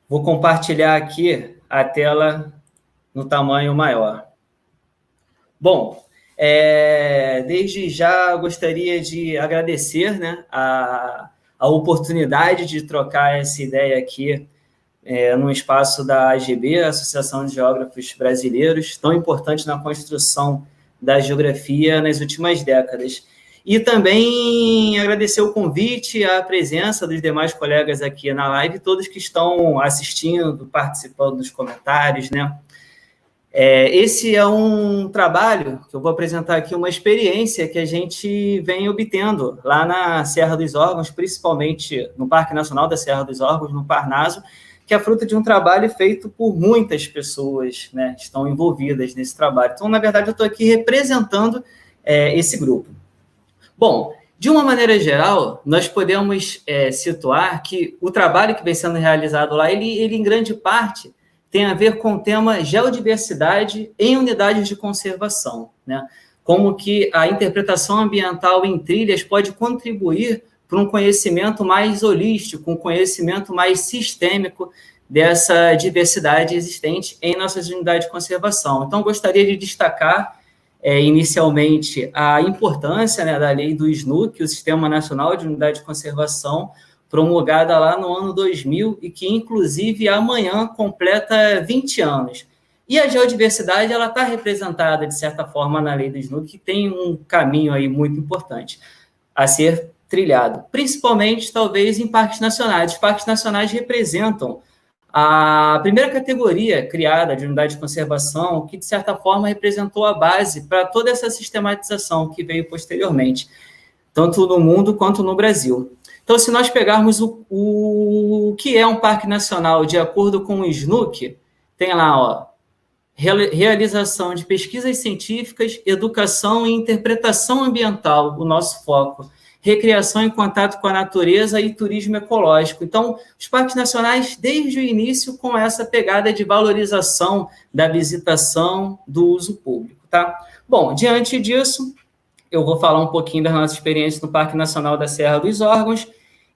Vou compartilhar aqui a tela no tamanho maior. Bom, desde já gostaria de agradecer, né, a oportunidade de trocar essa ideia aqui no espaço da AGB, Associação de Geógrafos Brasileiros, tão importante na construção da geografia nas últimas décadas. E também agradecer o convite, a presença dos demais colegas aqui na live, todos que estão assistindo, participando dos comentários, né? Esse é um trabalho que eu vou apresentar aqui, uma experiência que a gente vem obtendo lá na Serra dos Órgãos, principalmente no Parque Nacional da Serra dos Órgãos, no Parnaso, que é fruto de um trabalho feito por muitas pessoas, né, que estão envolvidas nesse trabalho. Então, na verdade, eu estou aqui representando esse grupo. Bom, de uma maneira geral, nós podemos situar que o trabalho que vem sendo realizado lá, ele em grande parte tem a ver com o tema geodiversidade em unidades de conservação, né? Como que a interpretação ambiental em trilhas pode contribuir para um conhecimento mais holístico, um conhecimento mais sistêmico dessa diversidade existente em nossas unidades de conservação. Então, gostaria de destacar inicialmente a importância, né, da lei do SNUC, o Sistema Nacional de Unidade de Conservação, promulgada lá no ano 2000 e que, inclusive, amanhã completa 20 anos. E a geodiversidade ela está representada, de certa forma, na lei do SNUC, que tem um caminho aí muito importante a ser trilhado, principalmente, talvez, em parques nacionais. Os parques nacionais representam a primeira categoria criada de unidade de conservação, que, de certa forma, representou a base para toda essa sistematização que veio posteriormente, tanto no mundo quanto no Brasil. Então, se nós pegarmos o que é um parque nacional de acordo com o SNUC, tem lá, ó, realização de pesquisas científicas, educação e interpretação ambiental, o nosso foco, recreação em contato com a natureza e turismo ecológico. Então, os parques nacionais, desde o início, com essa pegada de valorização da visitação, do uso público, tá? Bom, diante disso, eu vou falar um pouquinho da nossa experiência no Parque Nacional da Serra dos Órgãos,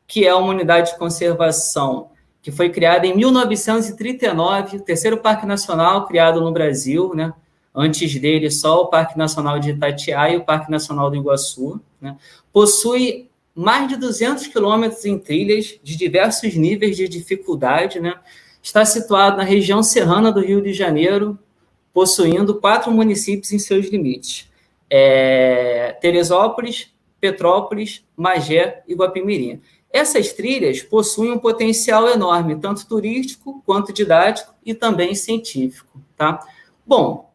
que é uma unidade de conservação que foi criada em 1939, o terceiro Parque Nacional criado no Brasil, né? Antes dele, só o Parque Nacional de Itatiaia e o Parque Nacional do Iguaçu, né? Possui mais de 200 quilômetros em trilhas de diversos níveis de dificuldade, né? Está situado na região serrana do Rio de Janeiro, possuindo 4 municípios em seus limites. Teresópolis, Petrópolis, Magé e Guapimirim. Essas trilhas possuem um potencial enorme, tanto turístico quanto didático e também científico, tá? Bom,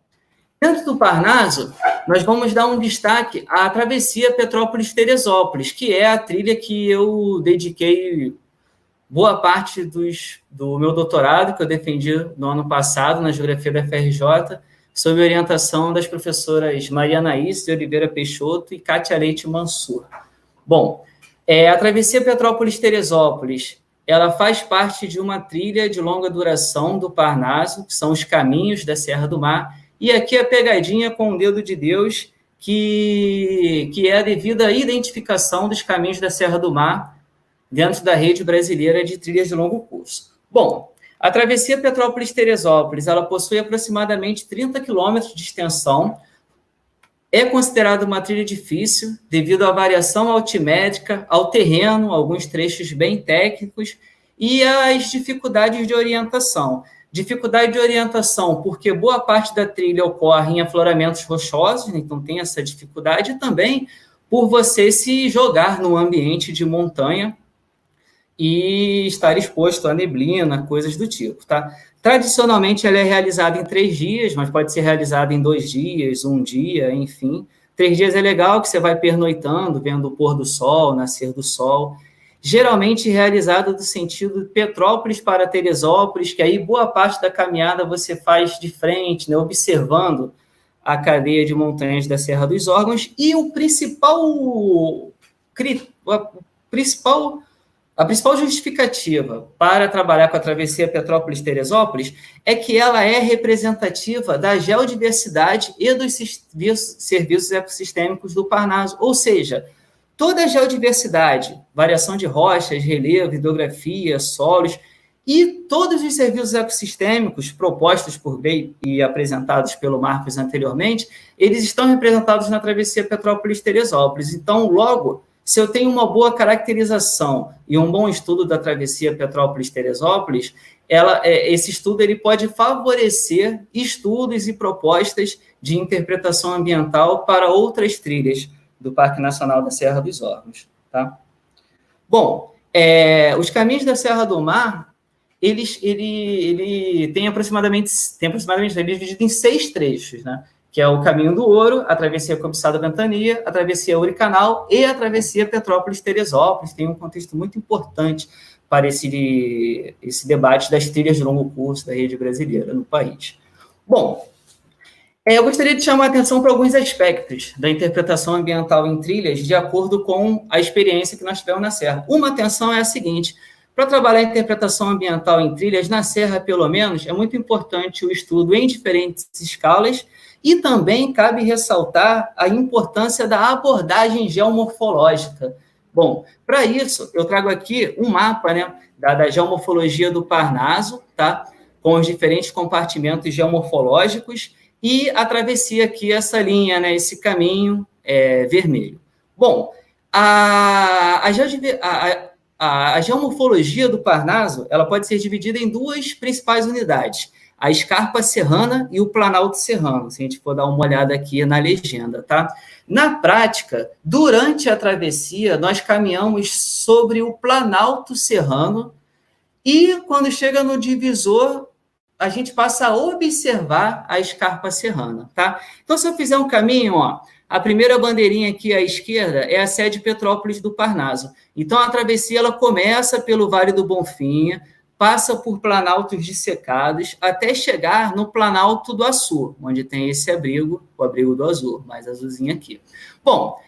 dentro do Parnaso, nós vamos dar um destaque à travessia Petrópolis-Teresópolis, que é a trilha que eu dediquei boa parte do meu doutorado, que eu defendi no ano passado, na Geografia da FRJ, sob orientação das professoras Maria Anaís de Oliveira Peixoto e Kátia Leite Mansur. Bom, a travessia Petrópolis-Teresópolis, ela faz parte de uma trilha de longa duração do Parnaso, que são os caminhos da Serra do Mar, e aqui a pegadinha com o dedo de Deus, que é a devida identificação dos caminhos da Serra do Mar dentro da rede brasileira de trilhas de longo curso. Bom, a travessia Petrópolis-Teresópolis, ela possui aproximadamente 30 quilômetros de extensão, é considerada uma trilha difícil devido à variação altimétrica, ao terreno, alguns trechos bem técnicos, e às dificuldades de orientação. Dificuldade de orientação, porque boa parte da trilha ocorre em afloramentos rochosos, então tem essa dificuldade, e também por você se jogar no ambiente de montanha e estar exposto à neblina, coisas do tipo, tá? Tradicionalmente, ela é realizada em 3 dias, mas pode ser realizada em 2 dias, 1 dia, enfim. 3 dias é legal, que você vai pernoitando, vendo o pôr do sol, nascer do sol. Geralmente realizada do sentido de Petrópolis para Teresópolis, que aí boa parte da caminhada você faz de frente, né, observando a cadeia de montanhas da Serra dos Órgãos. E a principal justificativa para trabalhar com a travessia Petrópolis-Teresópolis é que ela é representativa da geodiversidade e dos serviços ecossistêmicos do Parnaso, ou seja, toda a geodiversidade, variação de rochas, relevo, hidrografia, solos, E todos os serviços ecossistêmicos propostos por lei e apresentados pelo Marcos anteriormente, eles estão representados na travessia Petrópolis-Teresópolis. Então, logo, se eu tenho uma boa caracterização e um bom estudo da travessia Petrópolis-Teresópolis, esse estudo ele pode favorecer estudos e propostas de interpretação ambiental para outras trilhas do Parque Nacional da Serra dos Órgãos. Tá? Bom, os caminhos da Serra do Mar, ele tem aproximadamente ele é dividido em 6 trechos, né? Que é o Caminho do Ouro, a travessia Cobiçada-Ventania, a travessia Uricanal e a travessia Petrópolis-Teresópolis. Tem um contexto muito importante para esse debate das trilhas de longo curso da rede brasileira no país. Bom, eu gostaria de chamar a atenção para alguns aspectos da interpretação ambiental em trilhas de acordo com a experiência que nós tivemos na Serra. Uma atenção é a seguinte: para trabalhar a interpretação ambiental em trilhas, na Serra, pelo menos, é muito importante o estudo em diferentes escalas e também cabe ressaltar a importância da abordagem geomorfológica. Bom, para isso, eu trago aqui um mapa, né, da geomorfologia do Parnaso, tá? Com os diferentes compartimentos geomorfológicos e a travessia aqui, essa linha, né, esse caminho vermelho. Bom, a geomorfologia do Parnaso ela pode ser dividida em 2 principais unidades: a escarpa serrana e o planalto serrano, se a gente for dar uma olhada aqui na legenda, tá? Na prática, durante a travessia, nós caminhamos sobre o planalto serrano e, quando chega no divisor, a gente passa a observar a escarpa serrana, tá? Então, se eu fizer um caminho, ó, a primeira bandeirinha aqui à esquerda é a sede Petrópolis do Parnaso. Então, a travessia ela começa pelo Vale do Bonfim, passa por planaltos dissecados, até chegar no Planalto do Açu, onde tem esse abrigo, o abrigo do Azul, mais azulzinho aqui. Bom,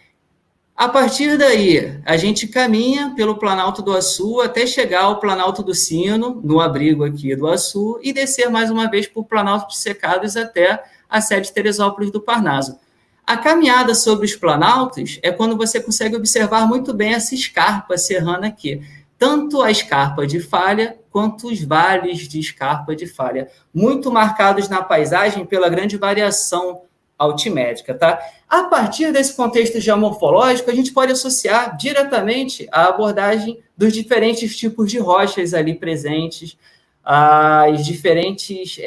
a partir daí, a gente caminha pelo Planalto do Açu até chegar ao Planalto do Sino, no abrigo aqui do Açu, e descer mais uma vez por planaltos dissecados até a sede Teresópolis do Parnaso. A caminhada sobre os planaltos é quando você consegue observar muito bem essa escarpa serrana aqui. Tanto a escarpa de falha, quanto os vales de escarpa de falha, muito marcados na paisagem pela grande variação altimétrica, tá? A partir desse contexto geomorfológico, a gente pode associar diretamente a abordagem dos diferentes tipos de rochas ali presentes, as diferentes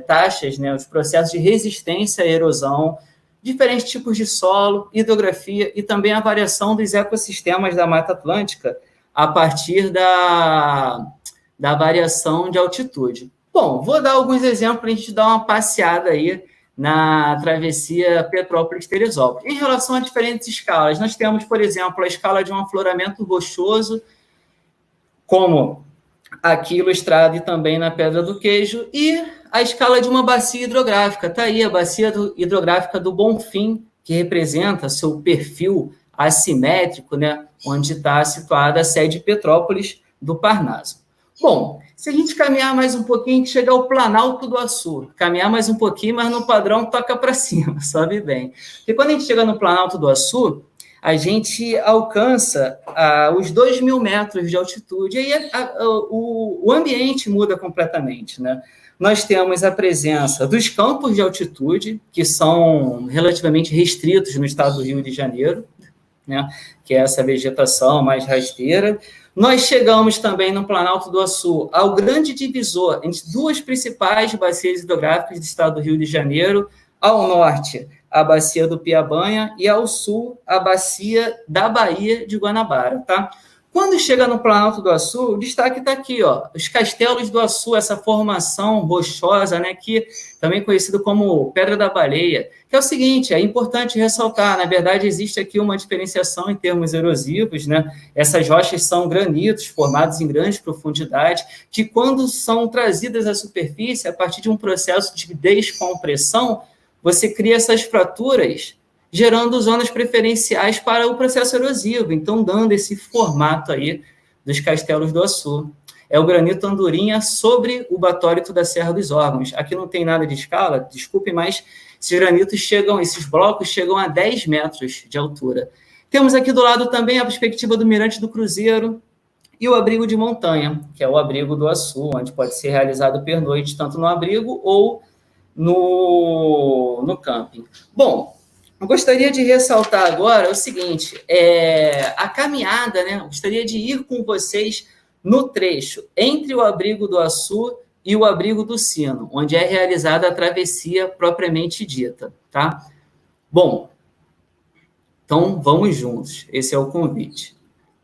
taxas, né, os processos de resistência à erosão, diferentes tipos de solo, hidrografia e também a variação dos ecossistemas da Mata Atlântica a partir da variação de altitude. Bom, vou dar alguns exemplos para a gente dar uma passeada aí na travessia Petrópolis-Teresópolis. Em relação a diferentes escalas, nós temos, por exemplo, a escala de um afloramento rochoso, como aqui ilustrado e também na Pedra do Queijo, e a escala de uma bacia hidrográfica. Está aí a bacia hidrográfica do Bonfim, que representa seu perfil assimétrico, né, onde está situada a sede Petrópolis do Parnaso. Bom, se a gente caminhar mais um pouquinho, a gente chega ao Planalto do Açu. Caminhar mais um pouquinho, mas no padrão toca para cima, sobe bem. E quando a gente chega no Planalto do Açu, a gente alcança os 2.000 metros de altitude, e aí o ambiente muda completamente, né? Nós temos a presença dos campos de altitude, que são relativamente restritos no estado do Rio de Janeiro, né? Que é essa vegetação mais rasteira. Nós chegamos também no Planalto do Açu ao grande divisor entre 2 principais bacias hidrográficas do estado do Rio de Janeiro, ao norte, a bacia do Piabanha, e ao sul, a bacia da Baía de Guanabara, tá? Quando chega no Planalto do Açu, o destaque está aqui, ó, os castelos do Açu, essa formação rochosa, né, que também conhecido como Pedra da Baleia, que é o seguinte, é importante ressaltar, na verdade existe aqui uma diferenciação em termos erosivos, né? Essas rochas são granitos formados em grande profundidade, que quando são trazidas à superfície, a partir de um processo de descompressão, você cria essas fraturas, gerando zonas preferenciais para o processo erosivo, então dando esse formato aí dos castelos do Açu. É o granito andorinha sobre o batólito da Serra dos Órgãos. Aqui não tem nada de escala, desculpe, mas esses blocos chegam a 10 metros de altura. Temos aqui do lado também a perspectiva do Mirante do Cruzeiro e o abrigo de montanha, que é o abrigo do Açu, onde pode ser realizado pernoite tanto no abrigo ou no camping. Bom, eu gostaria de ressaltar agora o seguinte, a caminhada, né? Eu gostaria de ir com vocês no trecho entre o abrigo do Açu e o abrigo do Sino, onde é realizada a travessia propriamente dita, tá? Bom, então vamos juntos, esse é o convite.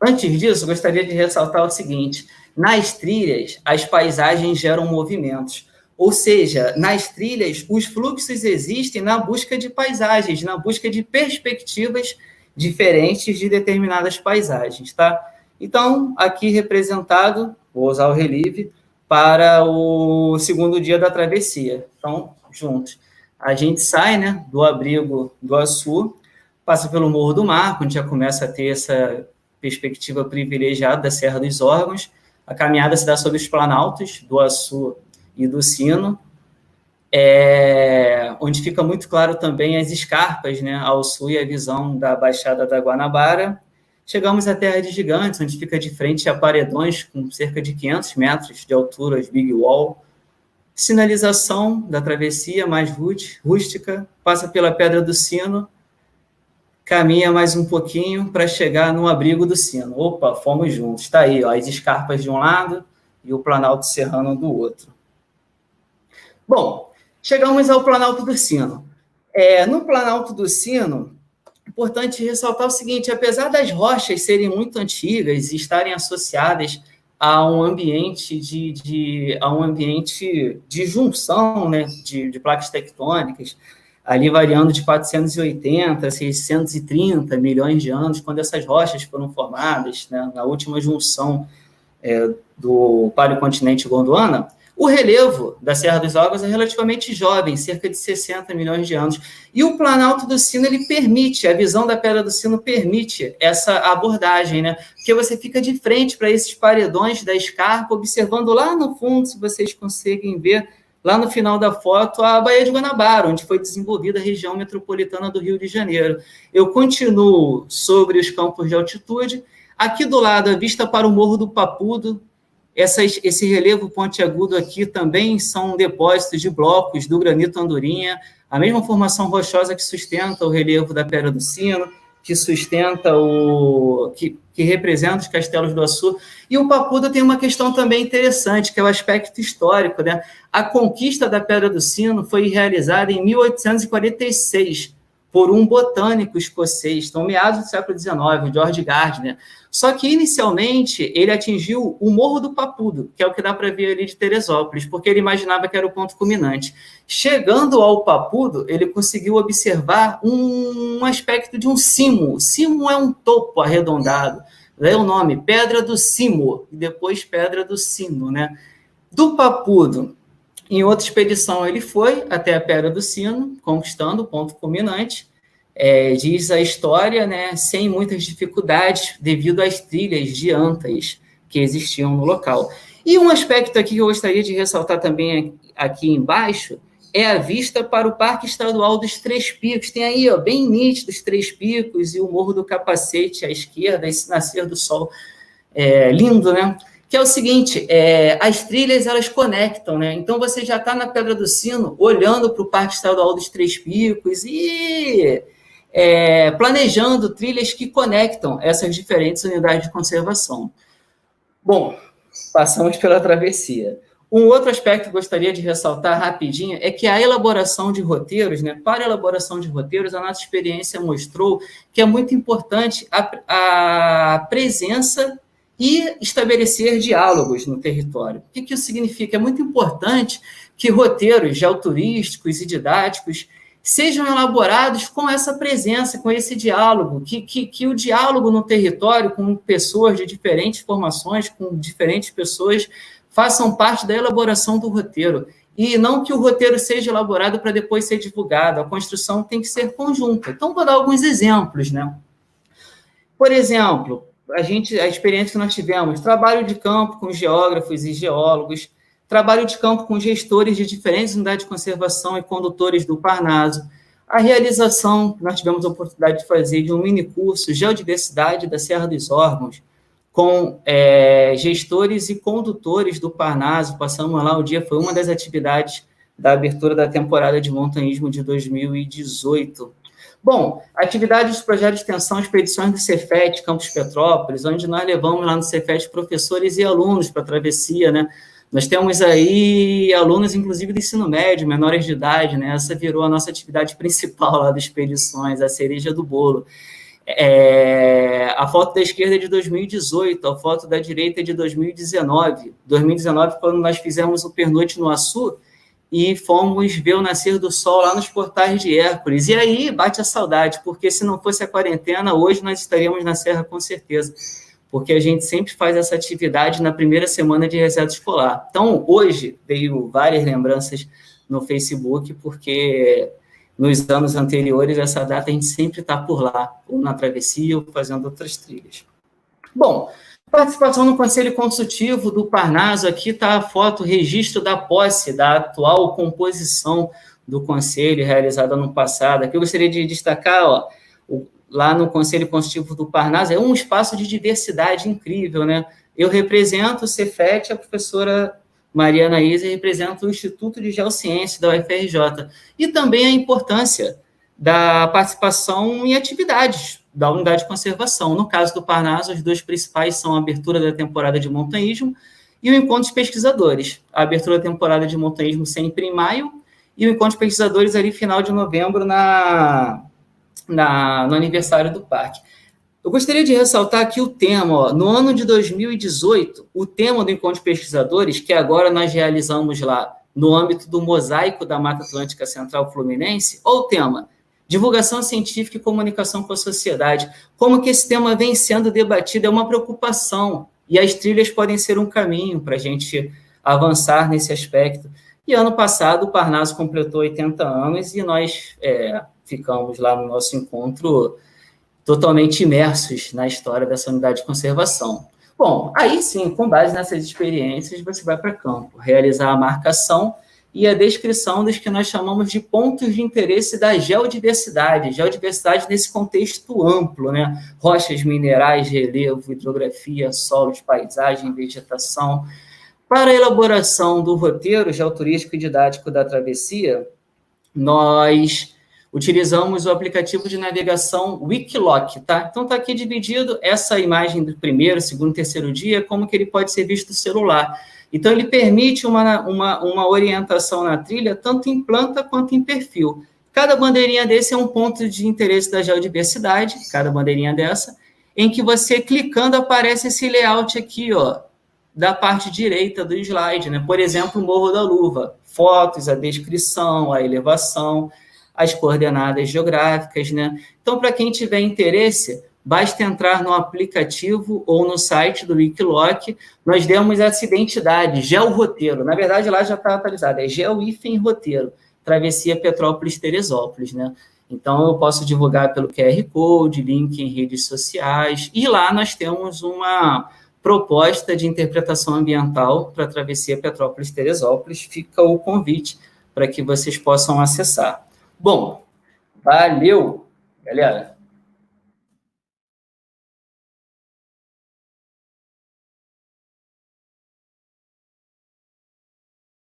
Antes disso, eu gostaria de ressaltar o seguinte, nas trilhas, as paisagens geram movimentos, ou seja, nas trilhas, os fluxos existem na busca de paisagens, na busca de perspectivas diferentes de determinadas paisagens, tá? Então, aqui representado, vou usar o relieve, para o segundo dia da travessia. Então, juntos. A gente sai, né, do abrigo do Açu, passa pelo Morro do Marco, onde já começa a ter essa perspectiva privilegiada da Serra dos Órgãos. A caminhada se dá sobre os planaltos do Açu e do Sino, onde fica muito claro também as escarpas, né, ao sul e a visão da Baixada da Guanabara. Chegamos à Terra de Gigantes, onde fica de frente a paredões com cerca de 500 metros de altura, as Big Wall. Sinalização da travessia mais rústica, passa pela Pedra do Sino, caminha mais um pouquinho para chegar no abrigo do Sino. Opa, fomos juntos. Está aí, ó, as escarpas de um lado e o Planalto Serrano do outro. Bom, chegamos ao Planalto do Sino. No Planalto do Sino, é importante ressaltar o seguinte, apesar das rochas serem muito antigas e estarem associadas a um ambiente de junção, né, de placas tectônicas, ali variando de 480 a 630 milhões de anos, quando essas rochas foram formadas, né, na última junção do paleocontinente Gondwana, o relevo da Serra dos Órgãos é relativamente jovem, cerca de 60 milhões de anos. E o Planalto do Sino, ele permite, a visão da Pedra do Sino permite essa abordagem, né? Porque você fica de frente para esses paredões da escarpa, observando lá no fundo, se vocês conseguem ver, lá no final da foto, a Baía de Guanabara, onde foi desenvolvida a região metropolitana do Rio de Janeiro. Eu continuo sobre os campos de altitude. Aqui do lado, a vista para o Morro do Papudo. Esse relevo pontiagudo aqui também são depósitos de blocos do granito andorinha, a mesma formação rochosa que sustenta o relevo da Pedra do Sino, que sustenta que representa os castelos do Açu. E o Papudo tem uma questão também interessante, que é o aspecto histórico, né? A conquista da Pedra do Sino foi realizada em 1846 por um botânico escocês, então meados do século XIX, o George Gardner. Só que, inicialmente, ele atingiu o Morro do Papudo, que é o que dá para ver ali de Teresópolis, porque ele imaginava que era o ponto culminante. Chegando ao Papudo, ele conseguiu observar um aspecto de um cimo. O cimo é um topo arredondado. Daí o nome, Pedra do Cimo, e depois Pedra do Sino, né? Do Papudo, em outra expedição, ele foi até a Pedra do Sino, conquistando o ponto culminante. Diz a história, né, sem muitas dificuldades, devido às trilhas de ântais que existiam no local. E um aspecto aqui que eu gostaria de ressaltar também aqui embaixo é a vista para o Parque Estadual dos Três Picos. Tem aí, ó, bem nítido os Três Picos e o Morro do Capacete à esquerda, esse nascer do sol lindo, né? Que é o seguinte, as trilhas, elas conectam, né? Então, você já está na Pedra do Sino, olhando para o Parque Estadual dos Três Picos e planejando trilhas que conectam essas diferentes unidades de conservação. Bom, passamos pela travessia. Um outro aspecto que eu gostaria de ressaltar rapidinho é que a elaboração de roteiros, né? Para a elaboração de roteiros, a nossa experiência mostrou que é muito importante a presença e estabelecer diálogos no território. O que isso significa? É muito importante que roteiros geoturísticos e didáticos sejam elaborados com essa presença, com esse diálogo, que o diálogo no território com pessoas de diferentes formações, com diferentes pessoas, façam parte da elaboração do roteiro. E não que o roteiro seja elaborado para depois ser divulgado. A construção tem que ser conjunta. Então, vou dar alguns exemplos, né? Por exemplo, a experiência que nós tivemos, trabalho de campo com geógrafos e geólogos, trabalho de campo com gestores de diferentes unidades de conservação e condutores do Parnaso, a realização, que nós tivemos a oportunidade de fazer, de um mini-curso Geodiversidade da Serra dos Órgãos, com gestores e condutores do Parnaso. Passamos lá o dia, foi uma das atividades da abertura da temporada de montanhismo de 2018. Bom, atividades dos projetos de extensão, expedições do Cefet, Campus Petrópolis, onde nós levamos lá no Cefet professores e alunos para a travessia, né? Nós temos aí alunos, inclusive, do ensino médio, menores de idade, né? Essa virou a nossa atividade principal lá das expedições, a cereja do bolo. A foto da esquerda é de 2018, a foto da direita é de 2019. 2019, quando nós fizemos o pernoite no Açu, e fomos ver o nascer do sol lá nos portais de Hércules. E aí bate a saudade, porque se não fosse a quarentena, hoje nós estaríamos na Serra com certeza, porque a gente sempre faz essa atividade na primeira semana de recesso escolar. Então, hoje veio várias lembranças no Facebook, porque nos anos anteriores, essa data a gente sempre está por lá, ou na travessia, ou fazendo outras trilhas. Bom, participação no Conselho Consultivo do Parnaso, aqui está a foto, registro da posse, da atual composição do Conselho, realizada no passado. Aqui eu gostaria de destacar, ó, lá no Conselho Consultivo do Parnaso, é um espaço de diversidade incrível, né? Eu represento o Cefet, a professora Mariana Isa representa o Instituto de Geociência da UFRJ, e também a importância da participação em atividades da unidade de conservação. No caso do Parnaso, os dois principais são a abertura da temporada de montanhismo e o encontro de pesquisadores. A abertura da temporada de montanhismo sempre em maio e o encontro de pesquisadores ali final de novembro no aniversário do parque. Eu gostaria de ressaltar aqui o tema, ó, no ano de 2018, o tema do encontro de pesquisadores, que agora nós realizamos lá no âmbito do Mosaico da Mata Atlântica Central Fluminense, ou o tema divulgação científica e comunicação com a sociedade. Como que esse tema vem sendo debatido é uma preocupação, e as trilhas podem ser um caminho para a gente avançar nesse aspecto. E ano passado o Parnaso completou 80 anos e nós ficamos lá no nosso encontro totalmente imersos na história dessa unidade de conservação. Bom, aí sim, com base nessas experiências, você vai para campo, realizar a marcação e a descrição dos que nós chamamos de pontos de interesse da geodiversidade. Geodiversidade nesse contexto amplo, né? Rochas, minerais, relevo, hidrografia, solos, paisagem, vegetação. Para a elaboração do roteiro geoturístico e didático da travessia, nós utilizamos o aplicativo de navegação Wikiloc, tá? Então, está aqui dividido essa imagem do primeiro, segundo, terceiro dia, como que ele pode ser visto no celular. Então, ele permite uma orientação na trilha, tanto em planta quanto em perfil. Cada bandeirinha desse é um ponto de interesse da geodiversidade, cada bandeirinha dessa, em que você, clicando, aparece esse layout aqui, ó, da parte direita do slide, né? Por exemplo, o Morro da Luva, fotos, a descrição, a elevação, as coordenadas geográficas, né? Então, para quem tiver interesse, basta entrar no aplicativo ou no site do Wikiloc. Nós demos essa identidade, GeoRoteiro. Na verdade, lá já está atualizado, é Geo-Roteiro, Travessia Petrópolis-Teresópolis, né? Então, eu posso divulgar pelo QR Code, link em redes sociais, e lá nós temos uma proposta de interpretação ambiental para a Travessia Petrópolis-Teresópolis. Fica o convite para que vocês possam acessar. Bom, valeu, galera!